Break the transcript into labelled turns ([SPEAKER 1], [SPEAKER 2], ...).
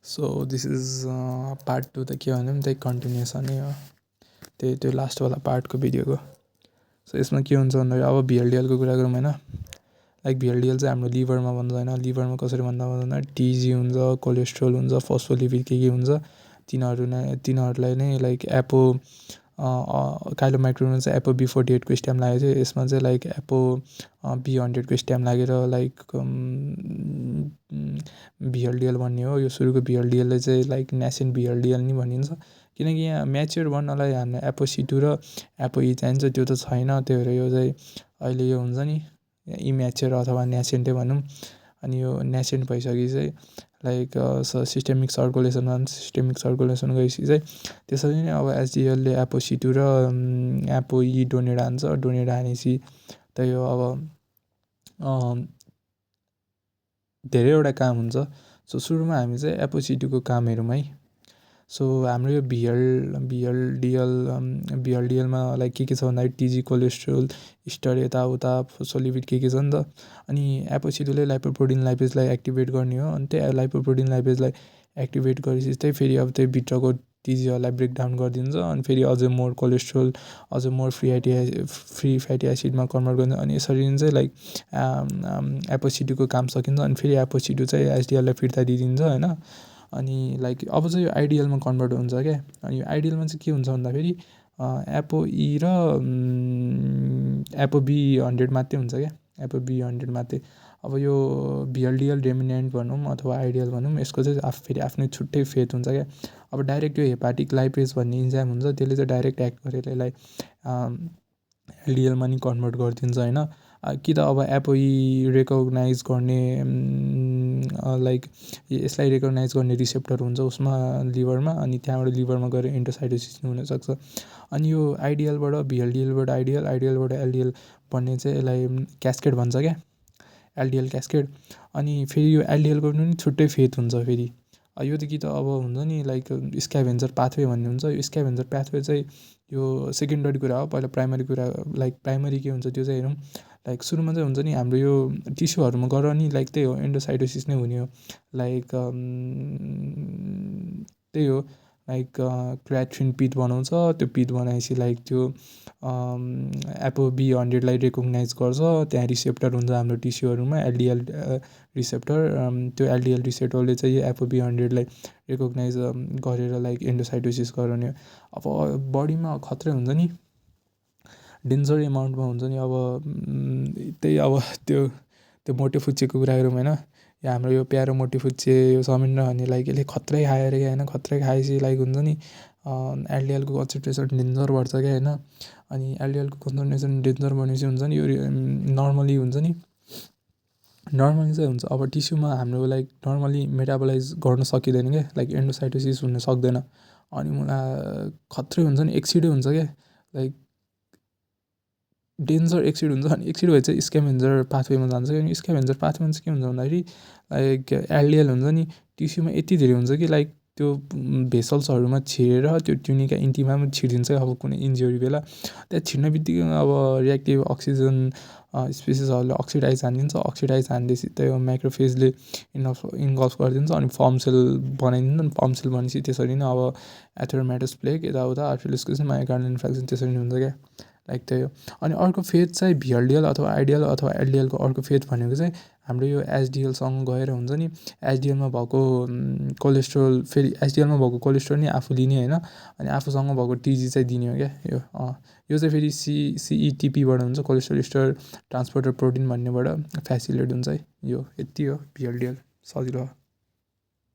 [SPEAKER 1] So this is part 2 त के भन्दा पनि त्यही कन्टिन्युसन नै हो त्यो लास्टवाला पार्टको भिडियोको। सो यसमा के हुन्छ भन्दाखेरि अब भिएलडिएलको कुरा गरौँ होइन। लाइक भिएलडिएल चाहिँ हाम्रो लिभरमा भन्छ होइन। लिभरमा कसरी भन्दा टिजी हुन्छ, कोलेस्ट्रोल हुन्छ, फोस्फोलिपिड के हुन्छ तिनीहरूलाई नै लाइक एपो काइलोमाइक्रोनमा चाहिँ एपो B48 को स्ट्याम्प लागेको थियो। यसमा चाहिँ लाइक एपो B100 को स्ट्याम्प लागेर लाइक भिएलडिएल भन्ने हो। यो सुरुको भिएलडिएलले चाहिँ लाइक नेसेन्ट भिएलडिएल नि भनिन्छ, किनकि यहाँ म्याच्योर भन्नलाई हाम्रो एपो C2 र एपो E चाहिन्छ, त्यो त छैन। त्यही भएर यो चाहिँ अहिले यो हुन्छ नि इम्याच्योर अथवा नेसेन्टै भनौँ। अनि यो नेसेन्ट भइसकेपछि चाहिँ लाइक सिस्टेमिक सर्कुलेसन गएपछि चाहिँ त्यसरी नै अब एसडिएलले एपो C2 र एपो E डोनेट हान्छ। डोनेट हानेपछि त यो अब धेरैवटा काम हुन्छ। सो सुरुमा हामी चाहिँ एपो C2 को काम हेरौँ है। सो हाम्रो यो भिएलडिएलमा लाइक के छ भन्दाखेरि टिजी, कोलेस्ट्रोल, स्टर, यताउता फोस्फोलिपिड के छ नि त। अनि एपो C2ले लाइपोप्रोटिन लाइपेजलाई एक्टिभेट गर्ने हो। अनि त्यही लाइपोप्रोटिन लाइपेजलाई एक्टिभेट गरेपछि चाहिँ फेरि अब त्यही भित्रको टिजीहरूलाई ब्रेकडाउन गरिदिन्छ। अनि फेरि अझै मोर कोलेस्ट्रोल, अझै मोर फ्री फ्याटी एसिडमा कन्भर्ट गरिदिन्छ। अनि यसरी चाहिँ लाइक एपो C2 को काम सकिन्छ। अनि फेरि एपो C2 चाहिँ एसडिएललाई फिर्ता दिइदिन्छ होइन। अनि लाइक अब चाहिँ यो आइडियलमा कन्भर्ट हुन्छ क्या। अनि यो आइडियलमा चाहिँ के हुन्छ भन्दाखेरि एपो E र एपो B100 मात्रै हुन्छ क्या। एपो B100 मात्रै। अब यो भिएलडिएल रेमिनेन्ट भनौँ अथवा आइडियल भनौँ, यसको चाहिँ फेरि आफ्नै छुट्टै फेथ हुन्छ क्या। अब डाइरेक्ट यो हेपाटिक लाइपेज भन्ने इन्जाइम हुन्छ, त्यसले चाहिँ डाइरेक्ट एक्ट गरेर यसलाई एलडिएलमा नि कन्भर्ट गरिदिन्छ होइन। कि त अब एपो E रेकगनाइज गर्ने लाइक यसलाई रेकगनाइज गर्ने रिसेप्टर हुन्छ उसमा लिभरमा। अनि त्यहाँबाट लिभरमा गएर एन्डोसाइटोसिस हुनसक्छ। अनि यो आइडियलबाट भिएलडिएलबाट आइडियलबाट एलडिएल भन्ने चाहिँ यसलाई क्यास्केड भन्छ क्या, एलडिएल क्यास्केड। अनि फेरि यो एलडिएलको पनि छुट्टै फेथ हुन्छ फेरि। यो त कि त अब हुन्छ नि लाइक स्क्याभेन्जर पाथवे भन्ने हुन्छ। यो स्क्याभेन्जर पाथवे चाहिँ यो सेकेन्डरी कुरा हो। पहिला प्राइमरी कुरा लाइक प्राइमरी के हुन्छ त्यो चाहिँ हेरौँ। लाइक सुरुमा चाहिँ हुन्छ नि हाम्रो यो टिस्युहरूमा गएर नि लाइक त्यही हो एन्डोसाइटोसिस नै हुने हो। लाइक त्यही हो लाइक क्रिएटिन पिट बनाउँछ। त्यो पिट बनाएपछि लाइक त्यो एपो B100लाई रेकगनाइज गर्छ। त्यहाँ रिसेप्टर हुन्छ हाम्रो टिस्युहरूमा एलडिएल रिसेप्टर। त्यो एलडिएल रिसेप्टरले चाहिँ यो एपो B100लाई रेकगनाइज गरेर लाइक एन्डोसाइटोसिस गराउने। अब बडीमा खत्रै हुन्छ नि, डेन्जर एमाउन्टमा हुन्छ नि। अब त्यही अब त्यो मोटे फुच्चेको कुरा गरौँ होइन। या हाम्रो यो प्यारो मोटे फुच्चे यो समिन्द्र भन्ने लाइक यसले खत्रै खायो अरे क्या होइन। खत्रै खाएपछि लाइक हुन्छ नि एलडिएलको कन्सन्ट्रेसन डेन्जर बढ्छ क्या होइन। अनि एलडिएलको कन्सन्ट्रेसन डेन्जर बढेपछि हुन्छ नि यो नर्मली हुन्छ नि, नर्मली चाहिँ हुन्छ। अब टिस्युमा हाम्रो लाइक नर्मली मेटाबलाइज गर्न सकिँदैन क्या, लाइक एन्डोसाइटोसिस हुन सक्दैन। अनि मलाई खत्रै हुन्छ नि, एक्सिडै हुन्छ क्या, लाइक डेन्जर एक्सिड हुन्छ। अनि एक्सिड भए चाहिँ स्क्याभेन्जर पाथवेमा जान्छ क्या। अनि स्क्याभेन्जर पाथवेमा चाहिँ के हुन्छ भन्दाखेरि लाइक एलडिएल हुन्छ नि टिस्युमा यति धेरै हुन्छ कि लाइक त्यो भेसल्सहरूमा छिरेर त्यो ट्युनिका इन्टिमा पनि छिरिदिन्छ। अब कुनै इन्जुरी बेला त्यहाँ छिर्ने बित्तिकै अब रियाक्टिभ अक्सिजन स्पेसिसहरूले अक्सिडाइज हानिदिन्छ। अक्सिडाइज हानिदिएपछि त्यो माइक्रोफेजले इन्गल्फ गरिदिन्छ। अनि फर्म सेल बनाइदिन्छ। अनि फर्म सेल भनेपछि त्यसरी नै अब एथेरोमेटस प्लेग यताउता आर्टिरियोस्क्लेरोसिस मायोकार्डियल इन्फ्र्याक्सन त्यसरी नै हुन्छ क्या, लाइक त्यही हो। अनि अर्को फेथ चाहिँ भिएलडिएल अथवा आइडियल अथवा एलडिएलको अर्को फेथ भनेको चाहिँ हाम्रो यो एसडिएलसँग गएर हुन्छ नि एसडिएलमा भएको कोलेस्ट्रोल, फेरि एसडिएलमा भएको कोलेस्ट्रोल नि आफू लिने होइन। अनि आफूसँग भएको टिजी चाहिँ दिने हो क्या यो। यो चाहिँ फेरि CETPबाट हुन्छ, कोलेस्ट्रोल स्टर ट्रान्सपोर्टर प्रोटिन भन्नेबाट फेसिलिटेट हुन्छ है। यो यति हो भिएलडिएल, सजिलो हो।